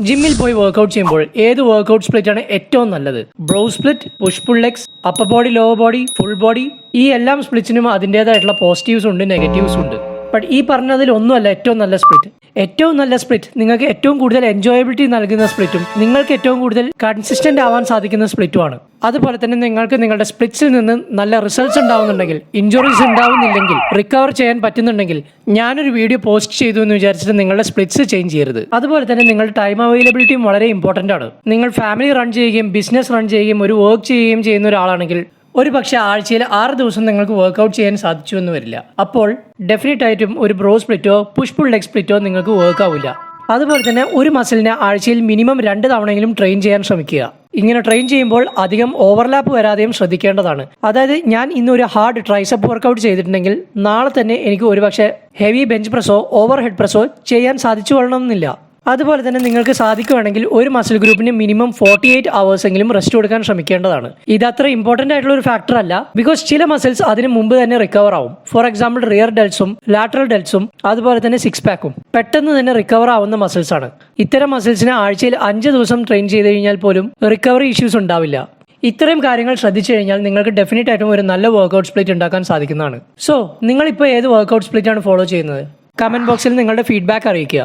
ജിമ്മിൽ പോയി വർക്കൗട്ട് ചെയ്യുമ്പോൾ ഏത് വർക്കൗട്ട് സ്പ്ലിറ്റ് ആണ് ഏറ്റവും നല്ലത്? Bro split, push pull legs, upper body, lower body, full body? ഈ എല്ലാ സ്പ്ലിറ്റ്സിനും അതിൻ്റെതായിട്ടുള്ള പോസിറ്റീവ്സ് ഉണ്ട്, നെഗറ്റീവ്സ് ഉണ്ട്. ബട്ട് ഈ പറഞ്ഞതിൽ ഒന്നുമല്ല ഏറ്റവും നല്ല സ്പ്ലിറ്റ്. ഏറ്റവും നല്ല സ്പ്ലിറ്റ് നിങ്ങൾക്ക് ഏറ്റവും കൂടുതൽ എൻജോയബിലിറ്റി നൽകുന്ന സ്പ്ലിറ്റും നിങ്ങൾക്ക് ഏറ്റവും കൂടുതൽ കൺസിസ്റ്റന്റ് ആവാൻ സാധിക്കുന്ന സ്പ്ലിറ്റുമാണ്. അതുപോലെ തന്നെ നിങ്ങൾക്ക് നിങ്ങളുടെ സ്പ്ലിറ്റ്സിൽ നിന്ന് നല്ല റിസൾട്ട്സ് ഉണ്ടാവുന്നുണ്ടെങ്കിൽ, ഇഞ്ചുറീസ് ഉണ്ടാവുന്നില്ലെങ്കിൽ, റിക്കവർ ചെയ്യാൻ പറ്റുന്നുണ്ടെങ്കിൽ ഞാനൊരു വീഡിയോ പോസ്റ്റ് ചെയ്തു എന്ന് വിചാരിച്ചിട്ട് നിങ്ങളുടെ സ്പ്ലിറ്റ്സ് ചേഞ്ച് ചെയ്യരുത്. അതുപോലെ തന്നെ നിങ്ങളുടെ ടൈം അവൈലബിലിറ്റിയും വളരെ ഇമ്പോർട്ടൻ്റ് ആണ്. നിങ്ങൾ ഫാമിലി റൺ ചെയ്യുകയും ബിസിനസ് റൺ ചെയ്യുകയും ഒരു വർക്ക് ചെയ്യുകയും ചെയ്യുന്ന ഒരാളാണെങ്കിൽ ഒരു പക്ഷേ ആഴ്ചയിൽ 6 ദിവസം നിങ്ങൾക്ക് വർക്കൗട്ട് ചെയ്യാൻ സാധിച്ചു എന്ന് വരില്ല. അപ്പോൾ ഡെഫിനറ്റ് ആയിട്ടും ഒരു ബ്രോ സ്പ്ലിറ്റോ പുഷ് പുൾ ലെഗ് സ്പ്ലിറ്റോ നിങ്ങൾക്ക് വർക്ക് ആവില്ല. അതുപോലെ തന്നെ ഒരു മസിലിനെ ആഴ്ചയിൽ മിനിമം 2 തവണയെങ്കിലും ട്രെയിൻ ചെയ്യാൻ ശ്രമിക്കുക. ഇങ്ങനെ ട്രെയിൻ ചെയ്യുമ്പോൾ അധികം ഓവർലാപ്പ് വരാതെയും ശ്രദ്ധിക്കേണ്ടതാണ്. അതായത് ഞാൻ ഇന്നൊരു ഹാർഡ് ട്രൈസപ്പ് വർക്കൗട്ട് ചെയ്തിട്ടുണ്ടെങ്കിൽ നാളെ തന്നെ എനിക്ക് ഒരുപക്ഷെ ഹെവി ബെഞ്ച് പ്രസോ ഓവർ ഹെഡ് പ്രസോ ചെയ്യാൻ സാധിച്ചു കൊള്ളണമെന്നില്ല. അതുപോലെ തന്നെ നിങ്ങൾക്ക് സാധിക്കുകയാണെങ്കിൽ ഒരു മസിൽ ഗ്രൂപ്പിന് മിനിമം 48 hours എങ്കിലും റെസ്റ്റ് കൊടുക്കാൻ ശ്രമിക്കേണ്ടതാണ്. ഇത് അത്ര ഇമ്പോർട്ടൻ്റ് ആയിട്ടുള്ള ഒരു ഫാക്ടർ അല്ല, ബിക്കോസ് ചില മസിൽസ് അതിന് മുമ്പ് തന്നെ റിക്കവർ ആവും. ഫോർ എക്സാമ്പിൾ റിയർ ഡെൽസും ലാറ്ററൽ ഡെൽസും അതുപോലെ തന്നെ 6 പാക്കും പെട്ടെന്ന് തന്നെ റിക്കവർ ആവുന്ന മസിൽസ് ആണ്. ഇത്തരം മസിൽസിനെ ആഴ്ചയിൽ 5 ദിവസം ട്രെയിൻ ചെയ്ത് കഴിഞ്ഞാൽ പോലും റിക്കവറി ഇഷ്യൂസ് ഉണ്ടാവില്ല. ഇത്രയും കാര്യങ്ങൾ ശ്രദ്ധിച്ചു കഴിഞ്ഞാൽ നിങ്ങൾക്ക് ഡെഫിനറ്റ് ആയിട്ടും ഒരു നല്ല വർക്കൗട്ട് സ്പ്ലിറ്റ് ഉണ്ടാക്കാൻ സാധിക്കുന്നതാണ്. സോ നിങ്ങളിപ്പോൾ ഏത് വർക്കൗട്ട് സ്പ്ലിറ്റ് ആണ് ഫോളോ ചെയ്യുന്നത്? കമന്റ് ബോക്സിൽ നിങ്ങളുടെ ഫീഡ്ബാക്ക് അറിയിക്കുക.